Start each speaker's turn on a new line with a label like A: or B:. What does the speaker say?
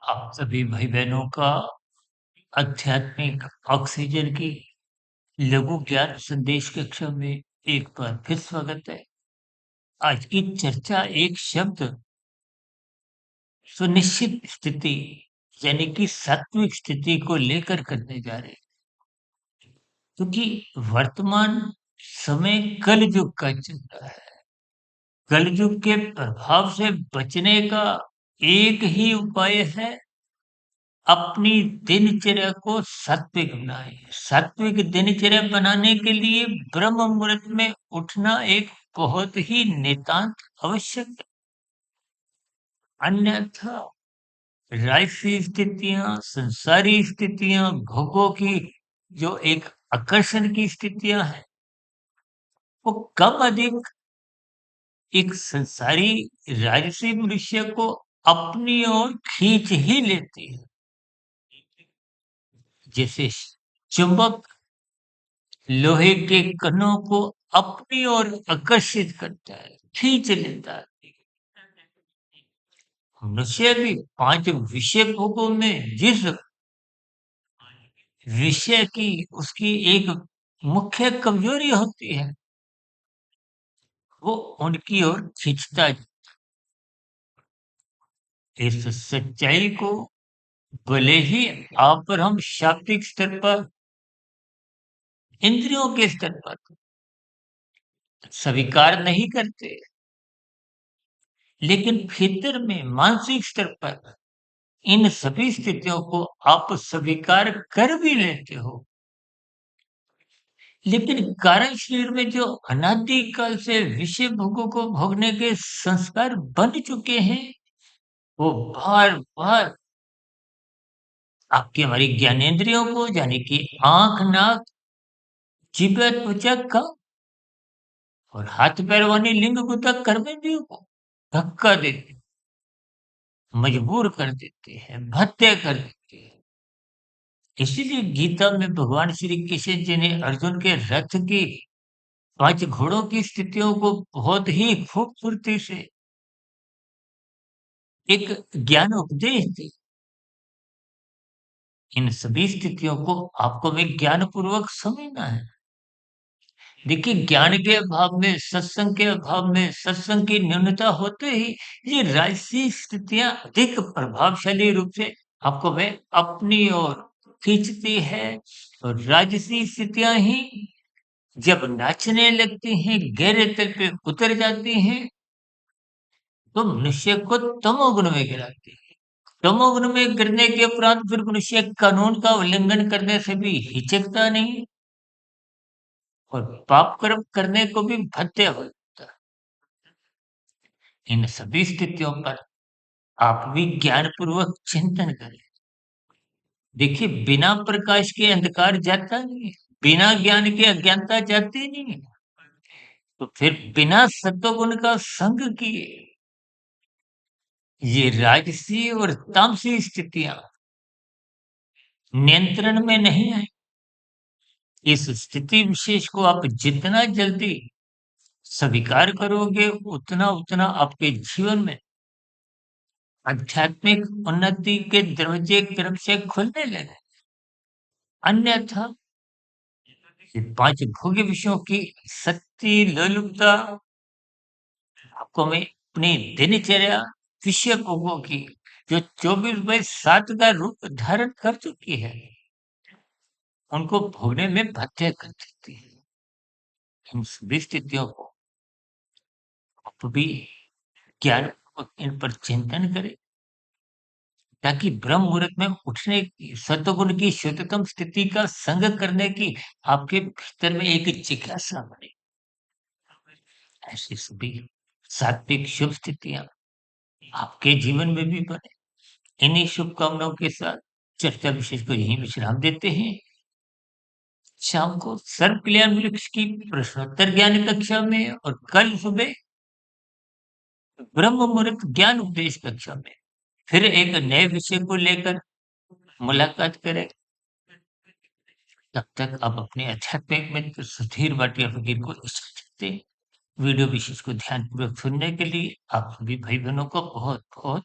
A: आप सभी भाई बहनों का आध्यात्मिक ऑक्सीजन की लघु ज्ञान संदेश कक्षा में एक बार फिर स्वागत है। आज की चर्चा एक शब्द सुनिश्चित स्थिति यानी कि सात्विक स्थिति को लेकर करने जा रहे हैं, क्योंकि वर्तमान समय कलयुग का चल रहा है। कलयुग के प्रभाव से बचने का एक ही उपाय है, अपनी दिनचर्या को सात्विक बनाएं। सात्विक दिनचर्या बनाने के लिए ब्रह्म मुहूर्त में उठना एक बहुत ही नितांत आवश्यक है। अन्यथा राजसी स्थितियां, संसारी स्थितियां, भोगों की जो एक आकर्षण की स्थितियां हैं, वो कम अधिक एक संसारी राजसी मनुष्य को अपनी ओर खींच ही लेती है। जैसे चुंबक लोहे के कणों को अपनी ओर आकर्षित करता है, खींच लेता है। मनुष्य भी 5 विषय भोगों में जिस विषय की उसकी एक मुख्य कमजोरी होती है, वो उनकी ओर खींचता है। इस सच्चाई को भले ही आप पर हम शाब्दिक स्तर पर, इंद्रियों के स्तर पर स्वीकार नहीं करते, लेकिन भीतर में मानसिक स्तर पर इन सभी स्थितियों को आप स्वीकार कर भी लेते हो, लेकिन कारण शरीर में जो अनादि काल से विषय भोगों को भोगने के संस्कार बन चुके हैं, वो बार बार आपकी हमारी ज्ञानेंद्रियों को यानी कि आंख, नाक, जिह्वा, त्वचा का और हाथ पैर वाली लिंग गुदा कर्मेंद्रियों को धक्का देते, मजबूर कर देते हैं, भत्ते कर देते हैं। इसीलिए गीता में भगवान श्री कृष्ण जी ने अर्जुन के रथ की 5 घोड़ों की स्थितियों को बहुत ही खूबसूरती से एक ज्ञान उपदेश दी। इन सभी स्थितियों को आपको में ज्ञान पूर्वक समझना है। देखिए, ज्ञान के अभाव में, सत्संग के अभाव में, सत्संग की न्यूनता होते ही ये राजसी स्थितियां अधिक प्रभावशाली रूप से आपको में अपनी ओर खींचती है। और राजसी स्थितियां ही जब नाचने लगती हैं, गहरे तल पे उतर जाती हैं, तो मनुष्य को तमोगुण में गिराती है। तमोगुण में गिरने के उपरांत फिर मनुष्य कानून का उल्लंघन करने से भी हिचकता नहीं और पाप कर्म करने को भी भत्ते हो जाता है। इन सभी स्थितियों पर आप भी ज्ञान पूर्वक चिंतन करें। देखिए, बिना प्रकाश के अंधकार जाता नहीं है, बिना ज्ञान के अज्ञानता जाती नहीं है। तो फिर बिना सत्वगुण का संग किए ये राजसी और तामसी स्थितियां नियंत्रण में नहीं आई। इस स्थिति विशेष को आप जितना जल्दी स्वीकार करोगे, उतना उतना आपके जीवन में आध्यात्मिक उन्नति के दरवाजे क्रम से खुलने लगे। अन्यथा ये 5 भोग्य विषयों की सत्ती लोलुपता आपको में अपनी दिनचर्या विषय भोगों की जो 24/7 का रूप धारण कर चुकी है, उनको भोगने में बाध्य कर देती है। इन सभी स्थितियों को आप भी ज्ञान पूर्वक इन पर चिंतन करें, ताकि ब्रह्म मुहूर्त में उठने की, सत्वगुण की शुद्धतम स्थिति का संग करने की आपके भीतर में एक जिज्ञासा बने। ऐसी सभी सात्विक शुभ स्थितियां आपके जीवन में भी बने। इन्हीं शुभकामनाओं के साथ चर्चा विशेष को यहीं विश्राम देते हैं। शाम को सर्व कल्याण वृक्ष की प्रश्नोत्तर ज्ञान कक्षा में और कल सुबह ब्रह्म मुहूर्त ज्ञान उपदेश कक्षा में फिर एक नए विषय को लेकर मुलाकात करें। तब तक आप अपने आध्यात्मिक मित्र सुधीर भाटिया फकीर को इजाजत दें। वीडियो विशेष को ध्यानपूर्वक सुनने के लिए आप सभी भाई बहनों को बहुत बहुत